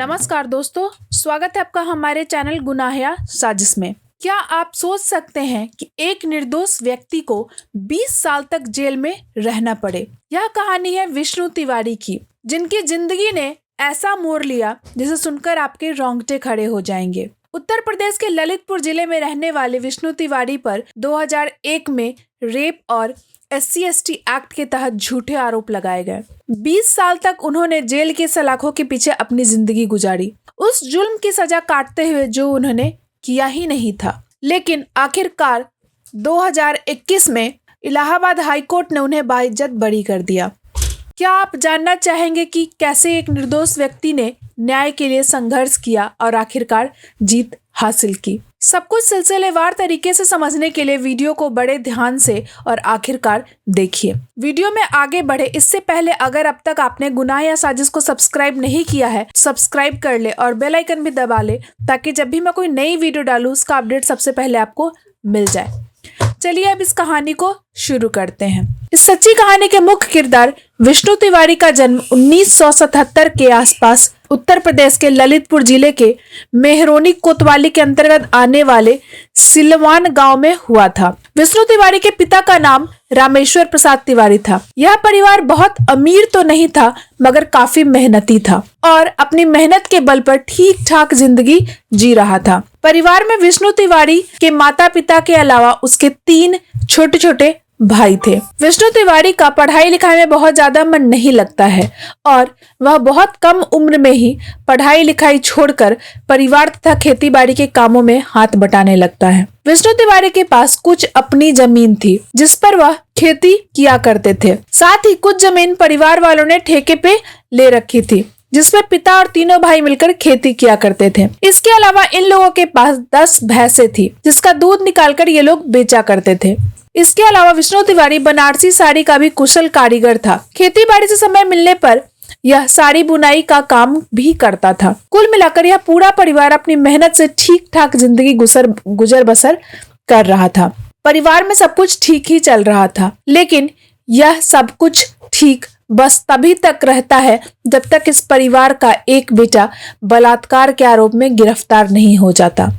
नमस्कार दोस्तों, स्वागत है आपका हमारे चैनल गुनाहिया साजिश में। क्या आप सोच सकते हैं कि एक निर्दोष व्यक्ति को 20 साल तक जेल में रहना पड़े। यह कहानी है विष्णु तिवारी की, जिनकी जिंदगी ने ऐसा मोड़ लिया जिसे सुनकर आपके रोंगटे खड़े हो जाएंगे। उत्तर प्रदेश के ललितपुर जिले में रहने वाले विष्णु तिवारी पर 2001 में रेप और SC/ST एक्ट के तहत झूठे आरोप लगाए गए। 20 साल तक उन्होंने जेल के सलाखों के पीछे अपनी जिंदगी गुजारी, उस जुल्म की सजा काटते हुए जो उन्होंने किया ही नहीं था। लेकिन आखिरकार 2021 में इलाहाबाद हाई कोर्ट ने उन्हें बाइज्जत बरी कर दिया। क्या आप जानना चाहेंगे कि कैसे एक निर्दोष व्यक्ति ने न्याय के लिए संघर्ष किया और आखिरकार जीत हासिल की? सब कुछ सिलसिलेवार तरीके से समझने के लिए वीडियो को बड़े ध्यान से और आखिरकार देखिए। वीडियो में आगे बढ़े इससे पहले अगर अब तक आपने गुनाहिया साजिश को सब्सक्राइब नहीं किया है, सब्सक्राइब कर ले और बेल आइकन भी दबा ले, ताकि जब भी मैं कोई नई वीडियो डालूं उसका अपडेट सबसे पहले आपको मिल जाए। चलिए अब इस कहानी को शुरू करते हैं। इस सच्ची कहानी के मुख्य किरदार विष्णु तिवारी का जन्म 1977 के आसपास उत्तर प्रदेश के ललितपुर जिले के मेहरोनी कोतवाली के अंतर्गत आने वाले सिलवान गांव में हुआ था। विष्णु तिवारी के पिता का नाम रामेश्वर प्रसाद तिवारी था। यह परिवार बहुत अमीर तो नहीं था, मगर काफी मेहनती था और अपनी मेहनत के बल पर ठीक ठाक जिंदगी जी रहा था। परिवार में विष्णु तिवारी के माता पिता के अलावा उसके 3 छोटे छोटे भाई थे। विष्णु तिवारी का पढ़ाई लिखाई में बहुत ज्यादा मन नहीं लगता है और वह बहुत कम उम्र में ही पढ़ाई लिखाई छोड़कर परिवार तथा खेती बाड़ी के कामों में हाथ बटाने लगता है। विष्णु तिवारी के पास कुछ अपनी जमीन थी जिस पर वह खेती किया करते थे। साथ ही कुछ जमीन परिवार वालों ने ठेके पे ले रखी थी, जिसमें पिता और तीनों भाई मिलकर खेती किया करते थे। इसके अलावा इन लोगों के पास 10 भैंसें थी, जिसका दूध निकालकर ये लोग बेचा करते थे। इसके अलावा विष्णु तिवारी बनारसी साड़ी का भी कुशल कारीगर था। खेती बाड़ी से समय मिलने पर यह साड़ी बुनाई का काम भी करता था। कुल मिलाकर यह पूरा परिवार अपनी मेहनत से ठीक ठाक जिंदगी गुजर बसर कर रहा था। परिवार में सब कुछ ठीक ही चल रहा था, लेकिन यह सब कुछ ठीक बस तभी तक रहता है जब तक इस परिवार का एक बेटा बलात्कार के आरोप में गिरफ्तार नहीं हो जाता।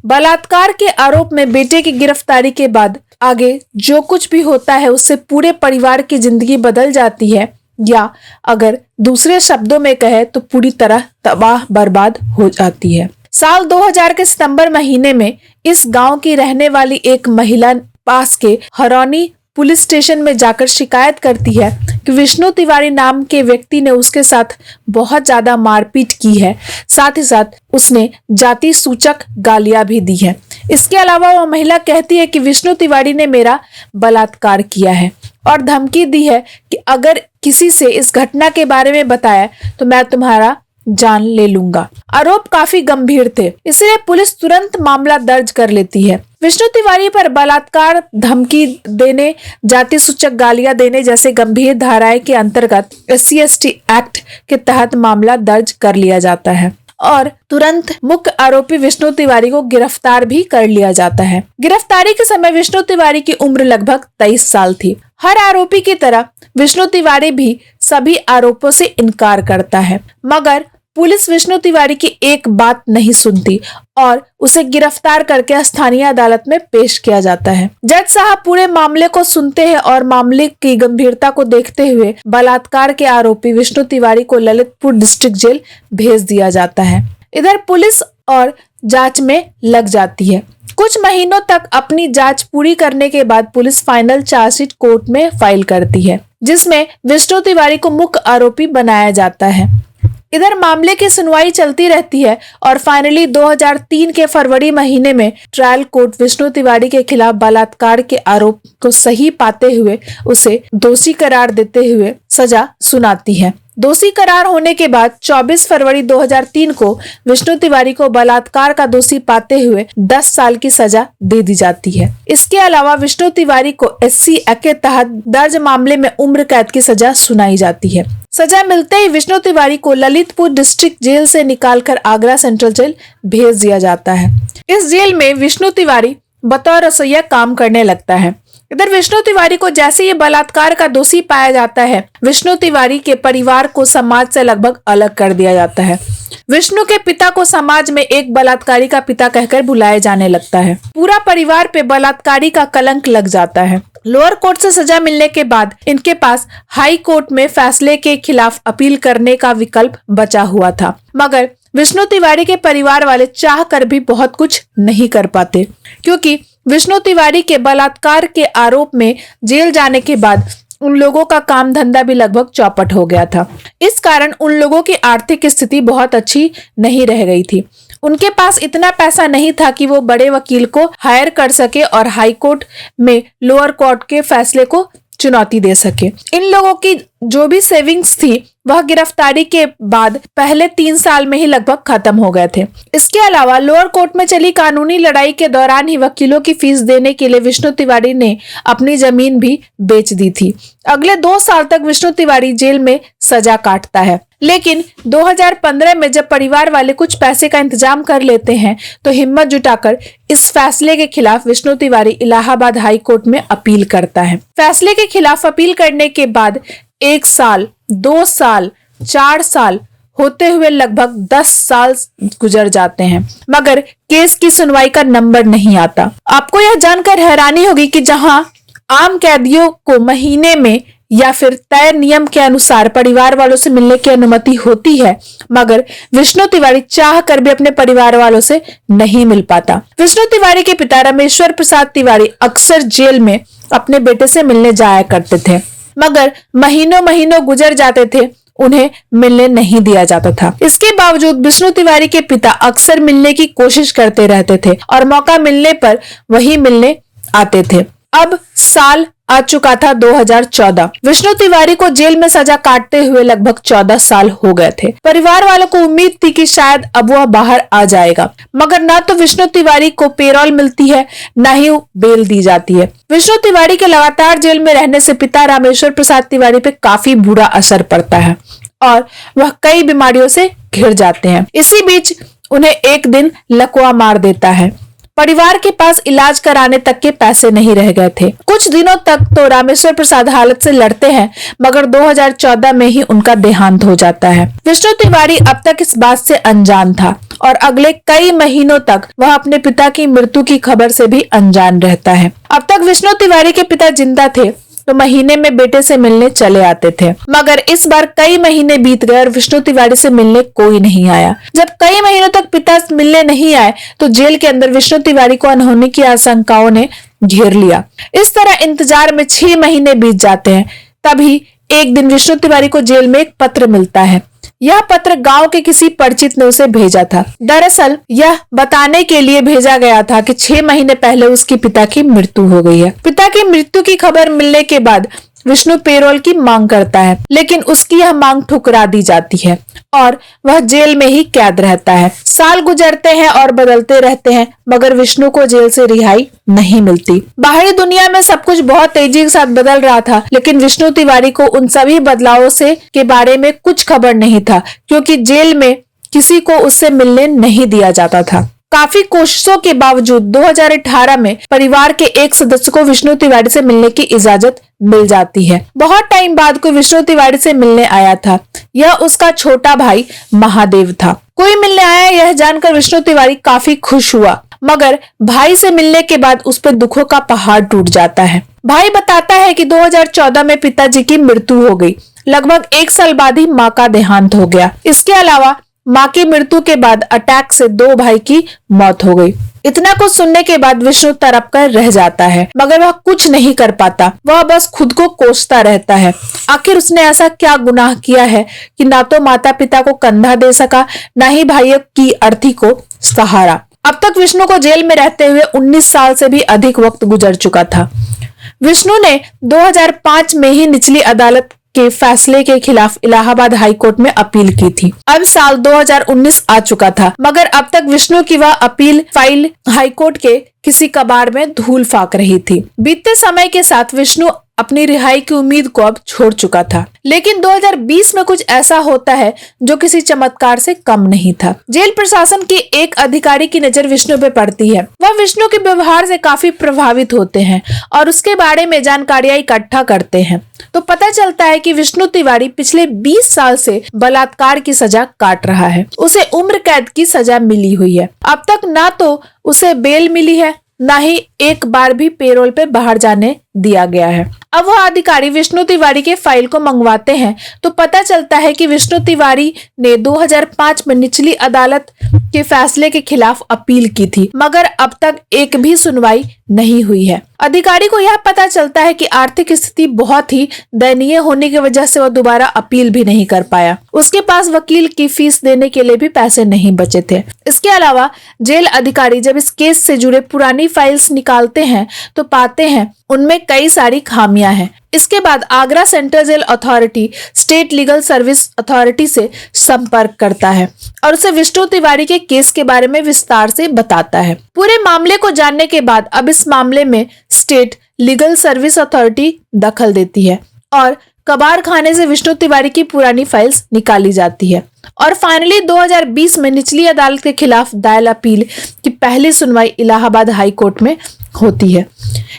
बलात्कार के आरोप में बेटे की गिरफ्तारी के बाद आगे जो कुछ भी होता है उससे पूरे परिवार की जिंदगी बदल जाती है, या अगर दूसरे शब्दों में कहे तो पूरी तरह तबाह बर्बाद हो जाती है। साल 2000 के सितंबर महीने में इस गांव की रहने वाली एक महिला पास के हरौनी पुलिस स्टेशन में जाकर शिकायत करती है कि विष्णु तिवारी नाम के व्यक्ति ने उसके साथ बहुत ज्यादा मारपीट की है, साथ ही साथ उसने जाति सूचक गालियां भी दी है। इसके अलावा वह महिला कहती है कि विष्णु तिवारी ने मेरा बलात्कार किया है और धमकी दी है कि अगर किसी से इस घटना के बारे में बताया तो मैं तुम्हारा जान ले लूंगा। आरोप काफी गंभीर थे, इसलिए पुलिस तुरंत मामला दर्ज कर लेती है। विष्णु तिवारी पर बलात्कार, धमकी देने, जाति सूचक गालियां देने जैसे गंभीर धाराएं के अंतर्गत SC/ST एक्ट के तहत मामला दर्ज कर लिया जाता है और तुरंत मुख्य आरोपी विष्णु तिवारी को गिरफ्तार भी कर लिया जाता है। गिरफ्तारी के समय विष्णु तिवारी की उम्र लगभग 23 साल थी। हर आरोपी की तरह विष्णु तिवारी भी सभी आरोपों से इनकार करता है, मगर पुलिस विष्णु तिवारी की एक बात नहीं सुनती और उसे गिरफ्तार करके स्थानीय अदालत में पेश किया जाता है। जज साहब पूरे मामले को सुनते हैं और मामले की गंभीरता को देखते हुए बलात्कार के आरोपी विष्णु तिवारी को ललितपुर डिस्ट्रिक्ट जेल भेज दिया जाता है। इधर पुलिस और जांच में लग जाती है। कुछ महीनों तक अपनी जांच पूरी करने के बाद पुलिस फाइनल चार्जशीट कोर्ट में फाइल करती है, जिसमें विष्णु तिवारी को मुख्य आरोपी बनाया जाता है। इधर मामले की सुनवाई चलती रहती है और फाइनली 2003 के फरवरी महीने में ट्रायल कोर्ट विष्णु तिवारी के खिलाफ बलात्कार के आरोप को सही पाते हुए उसे दोषी करार देते हुए सजा सुनाती है। दोषी करार होने के बाद 24 फरवरी 2003 को विष्णु तिवारी को बलात्कार का दोषी पाते हुए 10 साल की सजा दे दी जाती है। इसके अलावा विष्णु तिवारी को SC एक्ट के तहत दर्ज मामले में उम्र कैद की सजा सुनाई जाती है। सजा मिलते ही विष्णु तिवारी को ललितपुर डिस्ट्रिक्ट जेल से निकालकर आगरा सेंट्रल जेल भेज दिया जाता है। इस जेल में विष्णु तिवारी बतौर रसोइया काम करने लगता है। इधर विष्णु तिवारी को जैसे ये बलात्कार का दोषी पाया जाता है, विष्णु तिवारी के परिवार को समाज से लगभग अलग कर दिया जाता है। विष्णु के पिता को समाज में एक बलात्कारी का पिता कहकर बुलाया जाने लगता है। पूरा परिवार पे बलात्कारी का कलंक लग जाता है। लोअर कोर्ट से सजा मिलने के बाद इनके पास हाई कोर्ट में फैसले के खिलाफ अपील करने का विकल्प बचा हुआ था, मगर विष्णु तिवारी के परिवार वाले चाह कर भी बहुत कुछ नहीं कर पाते, क्योंकि विष्णु तिवारी के बलात्कार के आरोप में जेल जाने के बाद उन लोगों का काम धंधा भी लगभग चौपट हो गया था। इस कारण उन लोगों की आर्थिक स्थिति बहुत अच्छी नहीं रह गई थी। उनके पास इतना पैसा नहीं था कि वो बड़े वकील को हायर कर सके और हाई कोर्ट में लोअर कोर्ट के फैसले को चुनौती दे सके। इन लोगों की जो भी सेविंग्स थी वह गिरफ्तारी के बाद पहले 3 साल में ही लगभग खत्म हो गए थे। इसके अलावा लोअर कोर्ट में चली कानूनी लड़ाई के दौरान ही वकीलों की फीस देने के लिए विष्णु तिवारी ने अपनी जमीन भी बेच दी थी। अगले 2 साल तक विष्णु तिवारी जेल में सजा काटता है, लेकिन 2015 में जब परिवार वाले कुछ पैसे का इंतजाम कर लेते हैं तो हिम्मत जुटाकर इस फैसले के खिलाफ विष्णु तिवारी इलाहाबाद हाई कोर्ट में अपील करता है। फैसले के खिलाफ अपील करने के बाद 1 साल, 2 साल, 4 साल होते हुए लगभग 10 साल गुजर जाते हैं, मगर केस की सुनवाई का नंबर नहीं आता। आपको यह जानकर हैरानी होगी कि जहां आम कैदियों को महीने में या फिर तय नियम के अनुसार परिवार वालों से मिलने की अनुमति होती है, मगर विष्णु तिवारी चाह कर भी अपने परिवार वालों से नहीं मिल पाता। विष्णु तिवारी के पिता रमेश्वर प्रसाद तिवारी अक्सर जेल में अपने बेटे से मिलने जाया करते थे, मगर महीनों महीनों गुजर जाते थे, उन्हें मिलने नहीं दिया जाता था। इसके बावजूद विष्णु तिवारी के पिता अक्सर मिलने की कोशिश करते रहते थे और मौका मिलने पर वही मिलने आते थे। अब साल आ चुका था 2014। विष्णु तिवारी को जेल में सजा काटते हुए लगभग 14 साल हो गए थे। परिवार वालों को उम्मीद थी कि शायद अब वह बाहर आ जाएगा, मगर ना तो विष्णु तिवारी को पेरोल मिलती है, ना ही बेल दी जाती है। विष्णु तिवारी के लगातार जेल में रहने से पिता रामेश्वर प्रसाद तिवारी पे काफी बुरा असर पड़ता है और वह कई बीमारियों से घिर जाते हैं। इसी बीच उन्हें एक दिन लकवा मार देता है। परिवार के पास इलाज कराने तक के पैसे नहीं रह गए थे। कुछ दिनों तक तो रामेश्वर प्रसाद हालत से लड़ते हैं, मगर 2014 में ही उनका देहांत हो जाता है। विष्णु तिवारी अब तक इस बात से अनजान था और अगले कई महीनों तक वह अपने पिता की मृत्यु की खबर से भी अनजान रहता है। अब तक विष्णु तिवारी के पिता जिंदा थे तो महीने में बेटे से मिलने चले आते थे, मगर इस बार कई महीने बीत गए और विष्णु तिवारी से मिलने कोई नहीं आया। जब कई महीनों तक पिता मिलने नहीं आए तो जेल के अंदर विष्णु तिवारी को अनहोनी की आशंकाओं ने घेर लिया। इस तरह इंतजार में 6 महीने बीत जाते हैं। तभी एक दिन विष्णु तिवारी को जेल में एक पत्र मिलता है। यह पत्र गांव के किसी परिचित ने उसे भेजा था। दरअसल यह बताने के लिए भेजा गया था कि 6 महीने पहले उसके पिता की मृत्यु हो गई है। पिता की मृत्यु की खबर मिलने के बाद विष्णु पेरोल की मांग करता है, लेकिन उसकी यह मांग ठुकरा दी जाती है और वह जेल में ही कैद रहता है। साल गुजरते हैं और बदलते रहते हैं, मगर विष्णु को जेल से रिहाई नहीं मिलती। बाहरी दुनिया में सब कुछ बहुत तेजी के साथ बदल रहा था, लेकिन विष्णु तिवारी को उन सभी बदलावों से के बारे में कुछ खबर नहीं था, क्योंकि जेल में किसी को उससे मिलने नहीं दिया जाता था। काफी कोशिशों के बावजूद 2018 में परिवार के एक सदस्य को विष्णु तिवारी से मिलने की इजाजत मिल जाती है। बहुत टाइम बाद कोई विष्णु तिवारी से मिलने आया था। यह उसका छोटा भाई महादेव था। कोई मिलने आया यह जानकर विष्णु तिवारी काफी खुश हुआ, मगर भाई से मिलने के बाद उस पर दुखों का पहाड़ टूट जाता है। भाई बताता है कि 2014 में पिताजी की मृत्यु हो गई। लगभग 1 साल बाद ही माँ का देहांत हो गया। इसके अलावा माँ की मृत्यु के बाद अटैक से 2 भाई की मौत हो गई। इतना कुछ सुनने के बाद विष्णु तड़प कर रह जाता है, मगर वह कुछ नहीं कर पाता। वह बस खुद को कोसता रहता है। आखिर उसने ऐसा क्या गुनाह किया है कि ना तो माता पिता को कंधा दे सका, ना ही भाइयों की अर्थी को सहारा। अब तक विष्णु को जेल में रहते हुए 19 साल से भी अधिक वक्त गुजर चुका था। विष्णु ने 2005 में ही निचली अदालत के फैसले के खिलाफ इलाहाबाद हाई कोर्ट में अपील की थी। अब साल 2019 आ चुका था, मगर अब तक विष्णु की वह अपील फाइल हाई कोर्ट के किसी कबाड़ में धूल फाक रही थी। बीतते समय के साथ विष्णु अपनी रिहाई की उम्मीद को अब छोड़ चुका था, लेकिन 2020 में कुछ ऐसा होता है जो किसी चमत्कार से कम नहीं था। जेल प्रशासन के एक अधिकारी की नजर विष्णु पे पड़ती है। वह विष्णु के व्यवहार से काफी प्रभावित होते हैं और उसके बारे में जानकारियां इकट्ठा करते हैं। तो पता चलता है कि विष्णु तिवारी पिछले 20 साल से बलात्कार की सजा काट रहा है। उसे उम्र कैद की सजा मिली हुई है। अब तक ना तो उसे बेल मिली है, ना ही एक बार भी पेरोल पे बाहर जाने दिया गया है। अब वह अधिकारी विष्णु तिवारी के फाइल को मंगवाते हैं तो पता चलता है कि विष्णु तिवारी ने 2005 में निचली अदालत के फैसले के खिलाफ अपील की थी, मगर अब तक एक भी सुनवाई नहीं हुई है। अधिकारी को यह पता चलता है कि आर्थिक स्थिति बहुत ही दयनीय होने की वजह से वह दोबारा अपील भी नहीं कर पाया। उसके पास वकील की फीस देने के लिए भी पैसे नहीं बचे थे। इसके अलावा जेल अधिकारी जब इस केस से जुड़े पुरानी फाइल्स निकालते हैं तो पाते हैं उनमें कई सारी खामियां हैं। इसके बाद Agra central jail authority state legal service authority से संपर्क करता है और उसे विष्णु तिवारी के केस के बारे में विस्तार से बताता है। पूरे मामले को जानने के बाद अब इस मामले में स्टेट लीगल सर्विस अथॉरिटी दखल देती है और कबाड़ खाने से विष्णु तिवारी की पुरानी फाइल्स निकाली जाती है और फाइनली 2020 में निचली अदालत के खिलाफ दायर अपील की पहली सुनवाई इलाहाबाद हाई कोर्ट में होती है।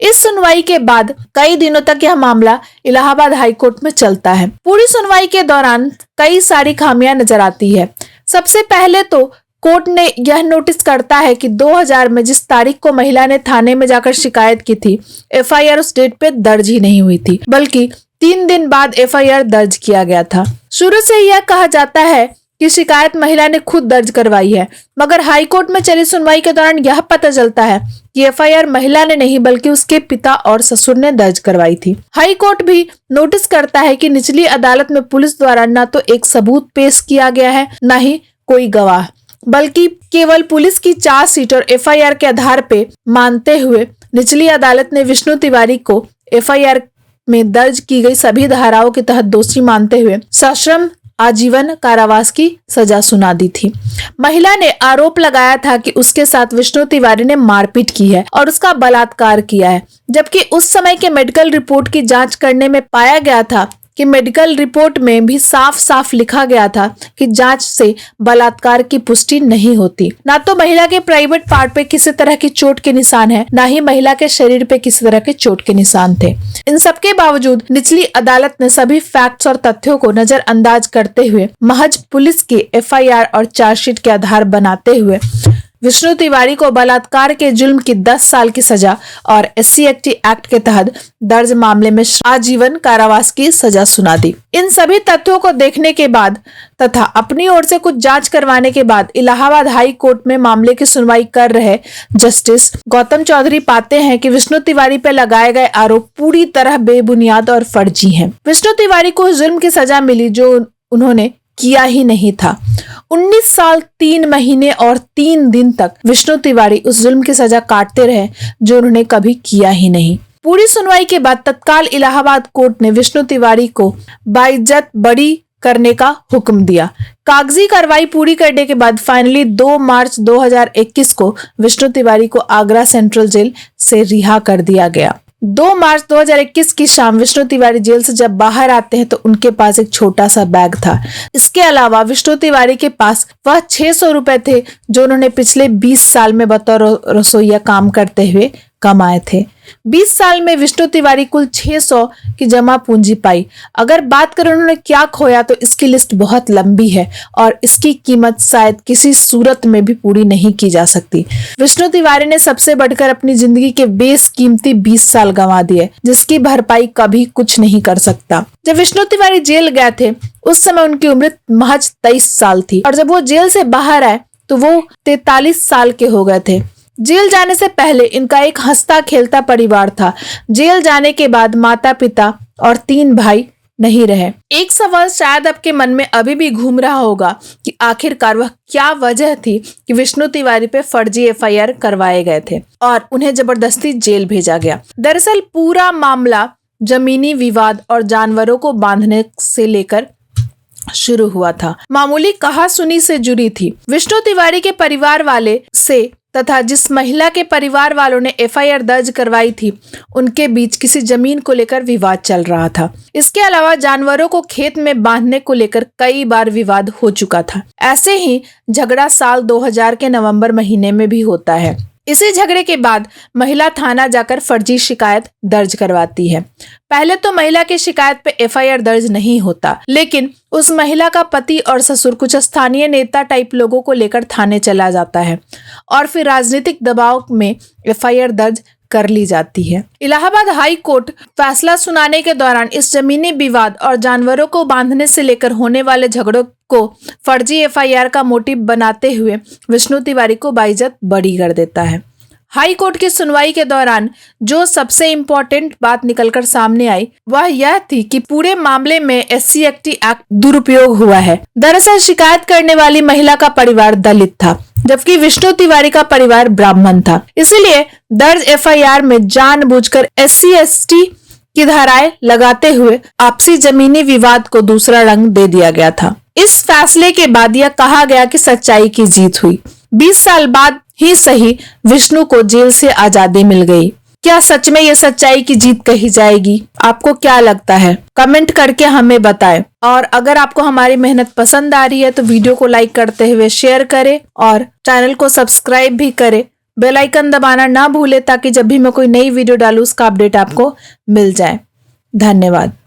इस सुनवाई के बाद कई दिनों तक यह मामला इलाहाबाद हाई कोर्ट में चलता है। पूरी सुनवाई के दौरान कई सारी खामियां नजर आती है। सबसे पहले तो कोर्ट ने यह नोटिस करता है कि 2000 में जिस तारीख को महिला ने थाने में जाकर शिकायत की थी, एफआईआर उस डेट पे दर्ज ही नहीं हुई थी, बल्कि 3 दिन बाद एफआईआर दर्ज किया गया था। शुरू से यह कहा जाता है कि शिकायत महिला ने खुद दर्ज करवाई है, मगर हाई कोर्ट में चली सुनवाई के दौरान यह पता चलता है कि एफआईआर महिला ने नहीं बल्कि उसके पिता और ससुर ने दर्ज करवाई थी। हाई कोर्ट भी नोटिस करता है कि निचली अदालत में पुलिस द्वारा न तो एक सबूत पेश किया गया है, न ही कोई गवाह, बल्कि केवल पुलिस की चार्जशीट और एफआईआर के आधार पे मानते हुए निचली अदालत ने विष्णु तिवारी को एफआईआर में दर्ज की गई सभी धाराओं के तहत दोषी मानते हुए सश्रम आजीवन कारावास की सजा सुना दी थी। महिला ने आरोप लगाया था कि उसके साथ विष्णु तिवारी ने मारपीट की है और उसका बलात्कार किया है, जबकि उस समय के मेडिकल रिपोर्ट की जांच करने में पाया गया था कि मेडिकल रिपोर्ट में भी साफ साफ लिखा गया था कि जांच से बलात्कार की पुष्टि नहीं होती। ना तो महिला के प्राइवेट पार्ट पे किसी तरह की चोट के निशान है, ना ही महिला के शरीर पे किसी तरह के चोट के निशान थे। इन सब के बावजूद निचली अदालत ने सभी फैक्ट्स और तथ्यों को नजरअंदाज करते हुए महज पुलिस की एफआईआर और चार्जशीट के आधार बनाते हुए विष्णु तिवारी को बलात्कार के जुल्म की 10 साल की सजा और SC/ST एक्ट के तहत दर्ज मामले में आजीवन कारावास की सजा सुना दी। इन सभी तथ्यों को देखने के बाद तथा अपनी ओर से कुछ जांच करवाने के बाद इलाहाबाद हाई कोर्ट में मामले की सुनवाई कर रहे जस्टिस गौतम चौधरी पाते हैं कि विष्णु तिवारी पर लगाए गए आरोप पूरी तरह बेबुनियाद और फर्जी हैं। विष्णु तिवारी को जुल्म की सजा मिली जो उन्होंने किया ही नहीं था। 19 साल 3 महीने और 3 दिन तक विष्णु तिवारी उस जुल्म की सजा काटते रहे जो उन्होंने कभी किया ही नहीं। पूरी सुनवाई के बाद तत्काल इलाहाबाद कोर्ट ने विष्णु तिवारी को बाइज्जत बरी करने का हुक्म दिया। कागजी कार्रवाई पूरी करने के बाद फाइनली 2 मार्च 2021 को विष्णु तिवारी को आगरा सेंट्रल जेल से रिहा कर दिया गया। 2 मार्च 2021 की शाम विष्णु तिवारी जेल से जब बाहर आते हैं तो उनके पास एक छोटा सा बैग था। इसके अलावा विष्णु तिवारी के पास वह 600 रुपए थे जो उन्होंने पिछले 20 साल में बतौर रसोइया काम करते हुए कमाए थे। 20 साल में विष्णु तिवारी कुल 600 की जमा पूंजी पाई। अगर बात करें उन्होंने क्या खोया तो इसकी लिस्ट बहुत लंबी है और इसकी कीमत शायद किसी सूरत में भी पूरी नहीं की जा सकती। विष्णु तिवारी ने सबसे बढ़कर अपनी जिंदगी के बेशकीमती 20 साल गंवा दिए, जिसकी भरपाई कभी कुछ नहीं कर सकता। जब विष्णु तिवारी जेल गए थे उस समय उनकी उम्र महज 23 साल थी और जब वो जेल से बाहर आए तो वो 43 साल के हो गए थे। जेल जाने से पहले इनका एक हंसता खेलता परिवार था। जेल जाने के बाद माता पिता और 3 भाई नहीं रहे। एक सवाल शायद आपके मन में अभी भी घूम रहा होगा कि आखिरकार वह क्या वजह थी कि विष्णु तिवारी पे फर्जी एफआईआर करवाए गए थे और उन्हें जबरदस्ती जेल भेजा गया। दरअसल पूरा मामला जमीनी विवाद और जानवरों को बांधने से लेकर शुरू हुआ था। मामूली कहासुनी से जुड़ी थी। विष्णु तिवारी के परिवार वाले से तथा जिस महिला के परिवार वालों ने एफआईआर दर्ज करवाई थी उनके बीच किसी जमीन को लेकर विवाद चल रहा था। इसके अलावा जानवरों को खेत में बांधने को लेकर कई बार विवाद हो चुका था। ऐसे ही झगड़ा साल 2000 के नवंबर महीने में भी होता है। इसी झगड़े के बाद महिला थाना जाकर फर्जी शिकायत दर्ज करवाती है। पहले तो महिला की शिकायत पे एफआईआर दर्ज नहीं होता, लेकिन उस महिला का पति और ससुर कुछ स्थानीय नेता टाइप लोगों को लेकर थाने चला जाता है और फिर राजनीतिक दबाव में एफआईआर दर्ज कर ली जाती है। इलाहाबाद हाई कोर्ट फैसला सुनाने के दौरान इस जमीनी विवाद और जानवरों को बांधने से लेकर होने वाले झगड़ों को फर्जी एफआईआर का मोटिव बनाते हुए विष्णु तिवारी को बाइज्जत बरी कर देता है। हाई कोर्ट की सुनवाई के दौरान जो सबसे इम्पोर्टेंट बात निकलकर सामने आई वह यह थी कि पूरे मामले में SC एक्ट दुरुपयोग हुआ है। दरअसल शिकायत करने वाली महिला का परिवार दलित था, जबकि विष्णु तिवारी का परिवार ब्राह्मण था। इसीलिए दर्ज एफआईआर में जानबूझकर SC ST की धाराएं लगाते हुए आपसी जमीनी विवाद को दूसरा रंग दे दिया गया था। इस फैसले के बाद यह कहा गया कि सच्चाई की जीत हुई। 20 साल बाद ही सही विष्णु को जेल से आजादी मिल गई। क्या सच में ये सच्चाई की जीत कही जाएगी? आपको क्या लगता है? कमेंट करके हमें बताएं। और अगर आपको हमारी मेहनत पसंद आ रही है तो वीडियो को लाइक करते हुए शेयर करें और चैनल को सब्सक्राइब भी करें। बेल आइकन दबाना ना भूलें ताकि जब भी मैं कोई नई वीडियो डालूं उसका अपडेट आपको मिल जाए। धन्यवाद।